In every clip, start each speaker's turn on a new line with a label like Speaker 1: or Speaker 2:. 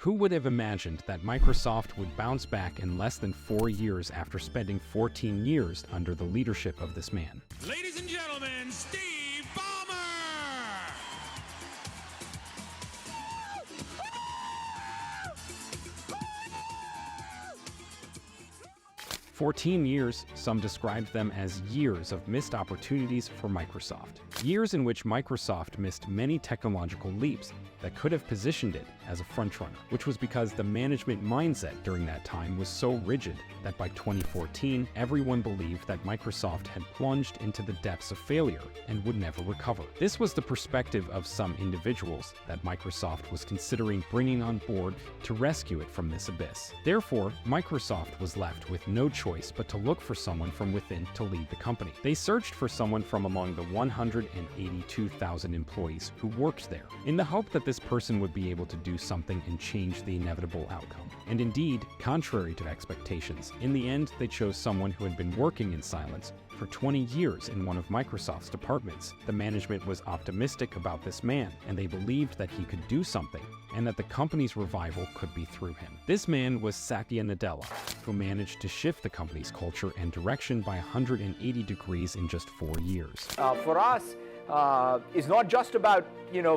Speaker 1: Who would have imagined that Microsoft would bounce back in less than 4 years after spending 14 years under the leadership of this man?
Speaker 2: Ladies and gentlemen, Steve Ballmer!
Speaker 1: 14 years, some described them as years of missed opportunities for Microsoft. Years in which Microsoft missed many technological leaps that could have positioned it as a frontrunner, which was because the management mindset during that time was so rigid that by 2014, everyone believed that Microsoft had plunged into the depths of failure and would never recover. This was the perspective of some individuals that Microsoft was considering bringing on board to rescue it from this abyss. Therefore, Microsoft was left with no choice but to look for someone from within to lead the company. They searched for someone from among the 182,000 employees who worked there, in the hope that this person would be able to do something and change the inevitable outcome. And indeed, contrary to expectations, in the end they chose someone who had been working in silence for 20 years in one of Microsoft's departments. The management was optimistic about this man, and they believed that he could do something, and that the company's revival could be through him. This man was Satya Nadella, who managed to shift the company's culture and direction by 180 degrees in just 4 years.
Speaker 3: For us, it's not just about,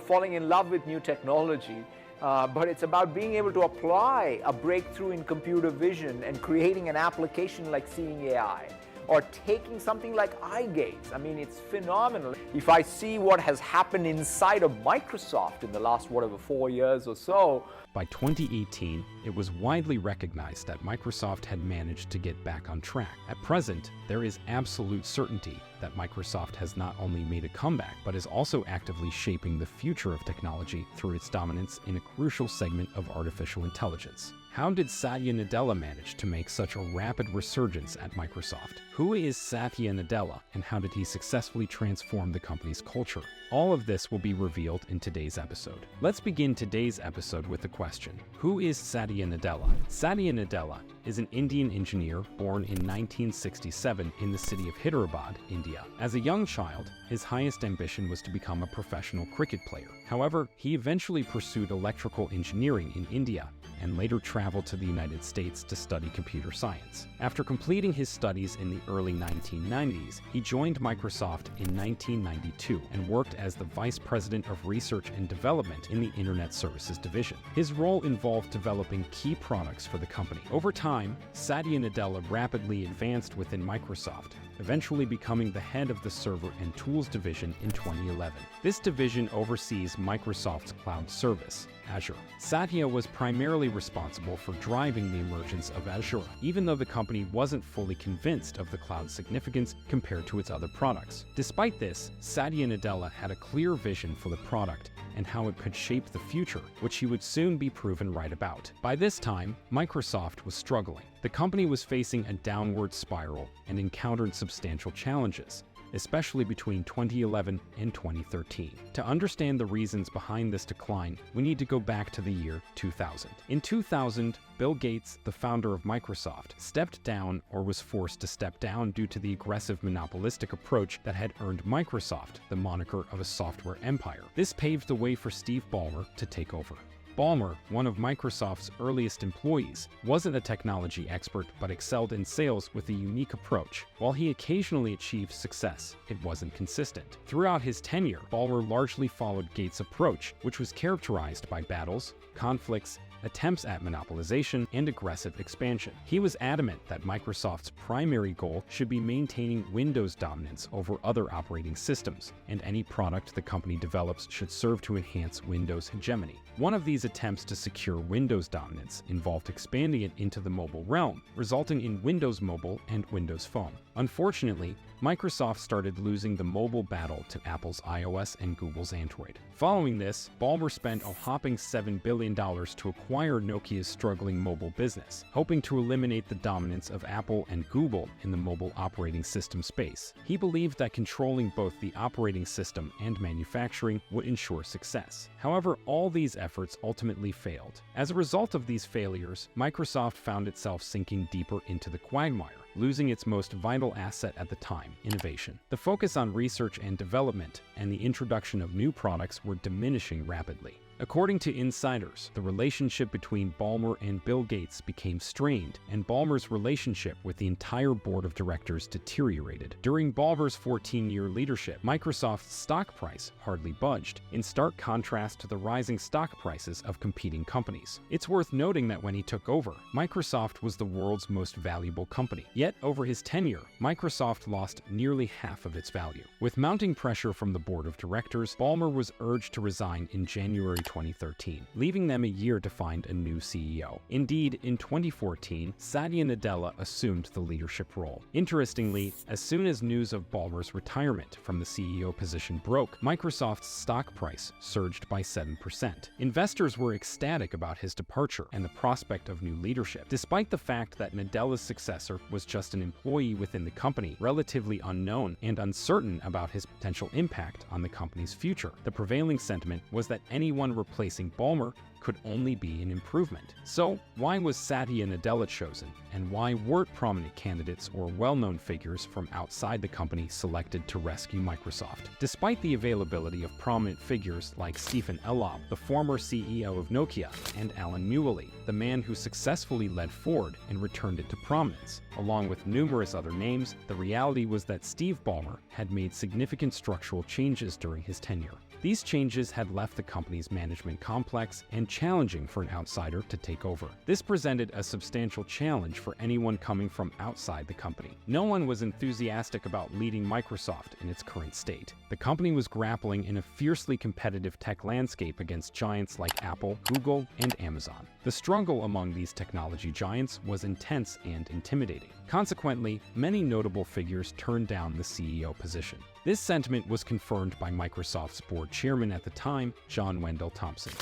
Speaker 3: falling in love with new technology, but it's about being able to apply a breakthrough in computer vision and creating an application like Seeing AI, or taking something like eye gaze. I mean, it's phenomenal. If I see what has happened inside of Microsoft in the last, 4 years or so.
Speaker 1: By 2018, it was widely recognized that Microsoft had managed to get back on track. At present, there is absolute certainty that Microsoft has not only made a comeback, but is also actively shaping the future of technology through its dominance in a crucial segment of artificial intelligence. How did Satya Nadella manage to make such a rapid resurgence at Microsoft? Who is Satya Nadella, and how did he successfully transform the company's culture? All of this will be revealed in today's episode. Let's begin today's episode with the question: who is Satya Nadella? Satya Nadella is an Indian engineer born in 1967 in the city of Hyderabad, India. As a young child, his highest ambition was to become a professional cricket player. However, he eventually pursued electrical engineering in India and later traveled to the United States to study computer science. After completing his studies in the early 1990s, he joined Microsoft in 1992 and worked as the Vice President of Research and Development in the Internet Services Division. His role involved developing key products for the company. Over time, Satya Nadella rapidly advanced within Microsoft, eventually becoming the head of the Server and Tools Division in 2011. This division oversees Microsoft's cloud service, Azure. Satya was primarily responsible for driving the emergence of Azure, even though the company wasn't fully convinced of the cloud's significance compared to its other products. Despite this, Satya Nadella had a clear vision for the product and how it could shape the future, which he would soon be proven right about. By this time, Microsoft was struggling. The company was facing a downward spiral and encountered substantial challenges, especially between 2011 and 2013. To understand the reasons behind this decline, we need to go back to the year 2000. In 2000, Bill Gates, the founder of Microsoft, stepped down or was forced to step down due to the aggressive monopolistic approach that had earned Microsoft the moniker of a software empire. This paved the way for Steve Ballmer to take over. Ballmer, one of Microsoft's earliest employees, wasn't a technology expert but excelled in sales with a unique approach. While he occasionally achieved success, it wasn't consistent. Throughout his tenure, Ballmer largely followed Gates' approach, which was characterized by battles, conflicts, attempts at monopolization, and aggressive expansion. He was adamant that Microsoft's primary goal should be maintaining Windows dominance over other operating systems, and any product the company develops should serve to enhance Windows hegemony. One of these attempts to secure Windows dominance involved expanding it into the mobile realm, resulting in Windows Mobile and Windows Phone. Unfortunately, Microsoft started losing the mobile battle to Apple's iOS and Google's Android. Following this, Ballmer spent a whopping $7 billion to acquire Nokia's struggling mobile business, hoping to eliminate the dominance of Apple and Google in the mobile operating system space. He believed that controlling both the operating system and manufacturing would ensure success. However, all these efforts ultimately failed. As a result of these failures, Microsoft found itself sinking deeper into the quagmire, losing its most vital asset at the time, innovation. The focus on research and development and the introduction of new products were diminishing rapidly. According to insiders, the relationship between Ballmer and Bill Gates became strained, and Ballmer's relationship with the entire board of directors deteriorated. During Ballmer's 14-year leadership, Microsoft's stock price hardly budged, in stark contrast to the rising stock prices of competing companies. It's worth noting that when he took over, Microsoft was the world's most valuable company. Yet, over his tenure, Microsoft lost nearly half of its value. With mounting pressure from the board of directors, Ballmer was urged to resign in January 2013, leaving them a year to find a new CEO. Indeed, in 2014, Satya Nadella assumed the leadership role. Interestingly, as soon as news of Ballmer's retirement from the CEO position broke, Microsoft's stock price surged by 7%. Investors were ecstatic about his departure and the prospect of new leadership, despite the fact that Nadella's successor was just an employee within the company, relatively unknown and uncertain about his potential impact on the company's future. The prevailing sentiment was that anyone replacing Ballmer could only be an improvement. So, why was Satya Nadella chosen, and why weren't prominent candidates or well-known figures from outside the company selected to rescue Microsoft? Despite the availability of prominent figures like Steve Ballmer, the former CEO of Nokia, and Alan Mulally, the man who successfully led Ford and returned it to prominence, along with numerous other names, the reality was that Steve Ballmer had made significant structural changes during his tenure. These changes had left the company's management complex and challenging for an outsider to take over. This presented a substantial challenge for anyone coming from outside the company. No one was enthusiastic about leading Microsoft in its current state. The company was grappling in a fiercely competitive tech landscape against giants like Apple, Google, and Amazon. The struggle among these technology giants was intense and intimidating. Consequently, many notable figures turned down the CEO position. This sentiment was confirmed by Microsoft's board chairman at the time, John Wendell Thompson.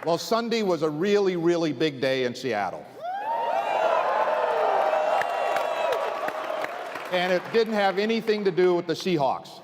Speaker 4: Well, Sunday was a really, really big day in Seattle. And it didn't have anything to do with the Seahawks.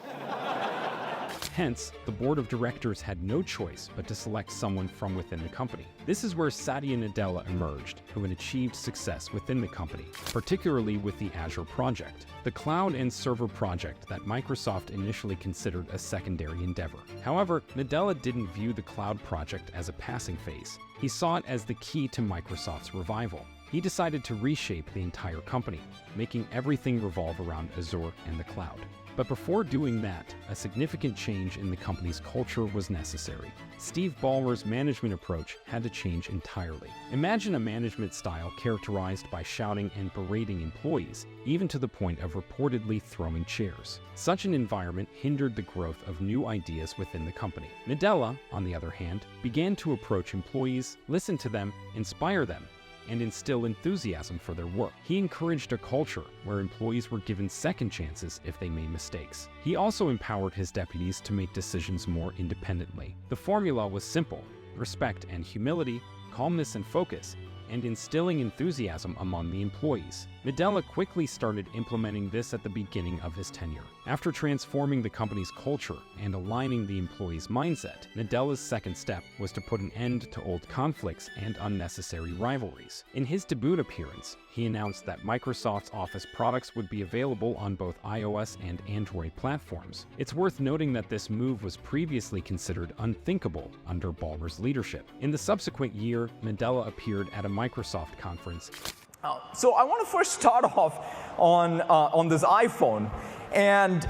Speaker 1: Hence, the board of directors had no choice but to select someone from within the company. This is where Satya Nadella emerged, who had achieved success within the company, particularly with the Azure project, the cloud and server project that Microsoft initially considered a secondary endeavor. However, Nadella didn't view the cloud project as a passing phase. He saw it as the key to Microsoft's revival. He decided to reshape the entire company, making everything revolve around Azure and the cloud. But before doing that, a significant change in the company's culture was necessary. Steve Ballmer's management approach had to change entirely. Imagine a management style characterized by shouting and berating employees, even to the point of reportedly throwing chairs. Such an environment hindered the growth of new ideas within the company. Nadella, on the other hand, began to approach employees, listen to them, inspire them, and instill enthusiasm for their work. He encouraged a culture where employees were given second chances if they made mistakes. He also empowered his deputies to make decisions more independently. The formula was simple: respect and humility, calmness and focus, and instilling enthusiasm among the employees. Nadella quickly started implementing this at the beginning of his tenure. After transforming the company's culture and aligning the employees' mindset, Nadella's second step was to put an end to old conflicts and unnecessary rivalries. In his debut appearance, he announced that Microsoft's Office products would be available on both iOS and Android platforms. It's worth noting that this move was previously considered unthinkable under Ballmer's leadership. In the subsequent year, Nadella appeared at a Microsoft conference.
Speaker 3: So I want to first start off on this iPhone, and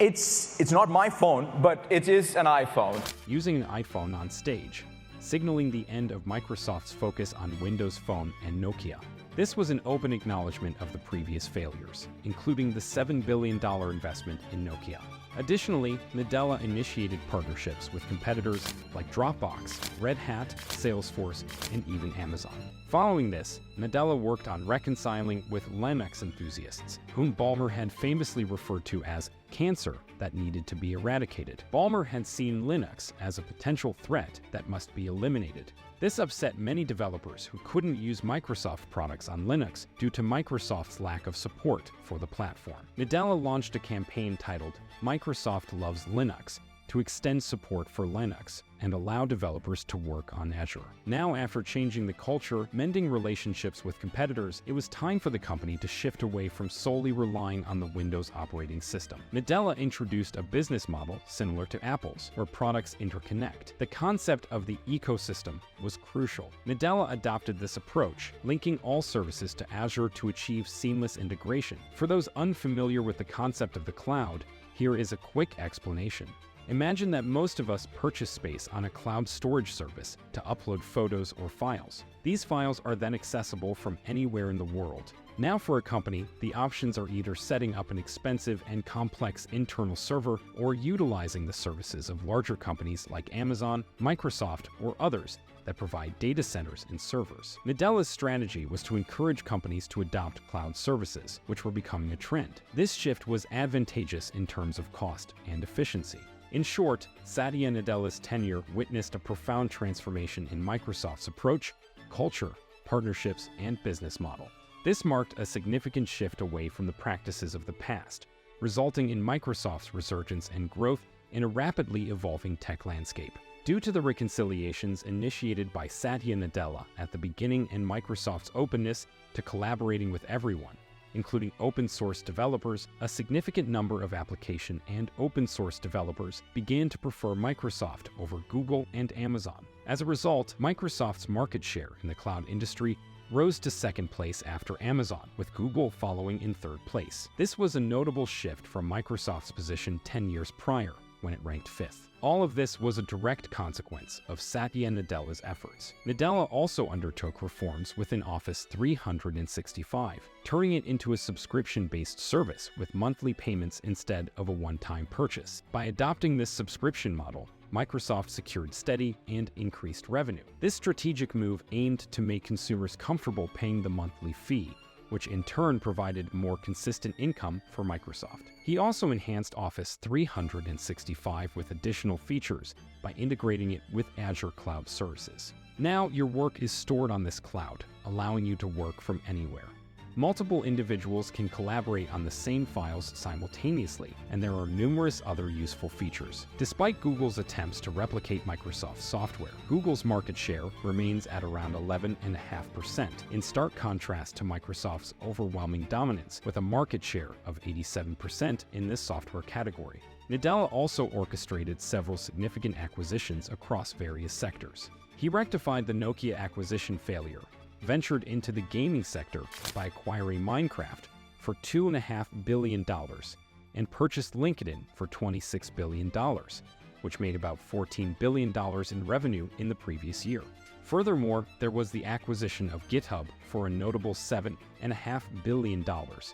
Speaker 3: it's not my phone, but it is an iPhone.
Speaker 1: Using an iPhone on stage, signaling the end of Microsoft's focus on Windows Phone and Nokia. This was an open acknowledgement of the previous failures, including the $7 billion investment in Nokia. Additionally, Nadella initiated partnerships with competitors like Dropbox, Red Hat, Salesforce, and even Amazon. Following this, Nadella worked on reconciling with Linux enthusiasts, whom Ballmer had famously referred to as cancer that needed to be eradicated. Ballmer had seen Linux as a potential threat that must be eliminated. This upset many developers who couldn't use Microsoft products on Linux due to Microsoft's lack of support for the platform. Nadella launched a campaign titled "Microsoft Loves Linux," to extend support for Linux and allow developers to work on Azure. Now, after changing the culture, mending relationships with competitors, it was time for the company to shift away from solely relying on the Windows operating system. Nadella introduced a business model similar to Apple's, where products interconnect. The concept of the ecosystem was crucial. Nadella adopted this approach, linking all services to Azure to achieve seamless integration. For those unfamiliar with the concept of the cloud, here is a quick explanation. Imagine that most of us purchase space on a cloud storage service to upload photos or files. These files are then accessible from anywhere in the world. Now for a company, the options are either setting up an expensive and complex internal server or utilizing the services of larger companies like Amazon, Microsoft, or others that provide data centers and servers. Nadella's strategy was to encourage companies to adopt cloud services, which were becoming a trend. This shift was advantageous in terms of cost and efficiency. In short, Satya Nadella's tenure witnessed a profound transformation in Microsoft's approach, culture, partnerships, and business model. This marked a significant shift away from the practices of the past, resulting in Microsoft's resurgence and growth in a rapidly evolving tech landscape. Due to the reconciliations initiated by Satya Nadella at the beginning and Microsoft's openness to collaborating with everyone, including open-source developers, a significant number of application and open-source developers began to prefer Microsoft over Google and Amazon. As a result, Microsoft's market share in the cloud industry rose to second place after Amazon, with Google following in third place. This was a notable shift from Microsoft's position 10 years prior, when it ranked fifth. All of this was a direct consequence of Satya Nadella's efforts. Nadella also undertook reforms within Office 365, turning it into a subscription-based service with monthly payments instead of a one-time purchase. By adopting this subscription model, Microsoft secured steady and increased revenue. This strategic move aimed to make consumers comfortable paying the monthly fee, which in turn provided more consistent income for Microsoft. He also enhanced Office 365 with additional features by integrating it with Azure Cloud Services. Now your work is stored on this cloud, allowing you to work from anywhere. Multiple individuals can collaborate on the same files simultaneously, and there are numerous other useful features. Despite Google's attempts to replicate Microsoft's software, Google's market share remains at around 11.5%, in stark contrast to Microsoft's overwhelming dominance with a market share of 87% in this software category. Nadella also orchestrated several significant acquisitions across various sectors. He rectified the Nokia acquisition failure, ventured into the gaming sector by acquiring Minecraft for $2.5 billion, and purchased LinkedIn for $26 billion, which made about $14 billion in revenue in the previous year. Furthermore, there was the acquisition of GitHub for a notable $7.5 billion,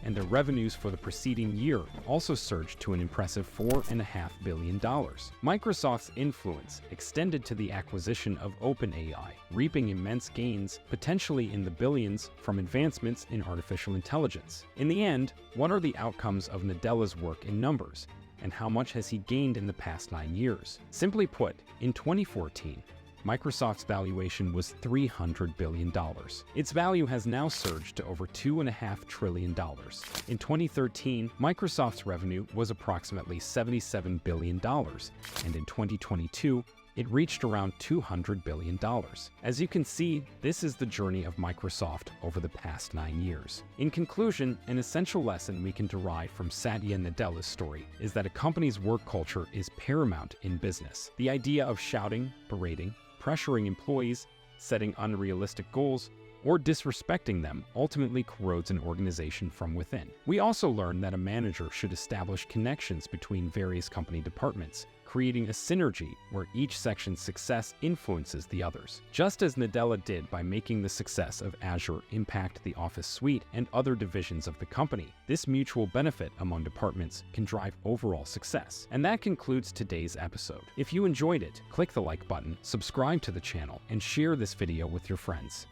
Speaker 1: and their revenues for the preceding year also surged to an impressive $4.5 billion. Microsoft's influence extended to the acquisition of OpenAI, reaping immense gains, potentially in the billions, from advancements in artificial intelligence. In the end, what are the outcomes of Nadella's work in numbers, and how much has he gained in the past 9 years? Simply put, in 2014, Microsoft's valuation was $300 billion. Its value has now surged to over $2.5 trillion. In 2013, Microsoft's revenue was approximately $77 billion, and in 2022, it reached around $200 billion. As you can see, this is the journey of Microsoft over the past 9 years. In conclusion, an essential lesson we can derive from Satya Nadella's story is that a company's work culture is paramount in business. The idea of shouting, berating, pressuring employees, setting unrealistic goals, or disrespecting them ultimately corrodes an organization from within. We also learn that a manager should establish connections between various company departments, creating a synergy where each section's success influences the others. Just as Nadella did by making the success of Azure impact the Office suite and other divisions of the company, this mutual benefit among departments can drive overall success. And that concludes today's episode. If you enjoyed it, click the like button, subscribe to the channel, and share this video with your friends.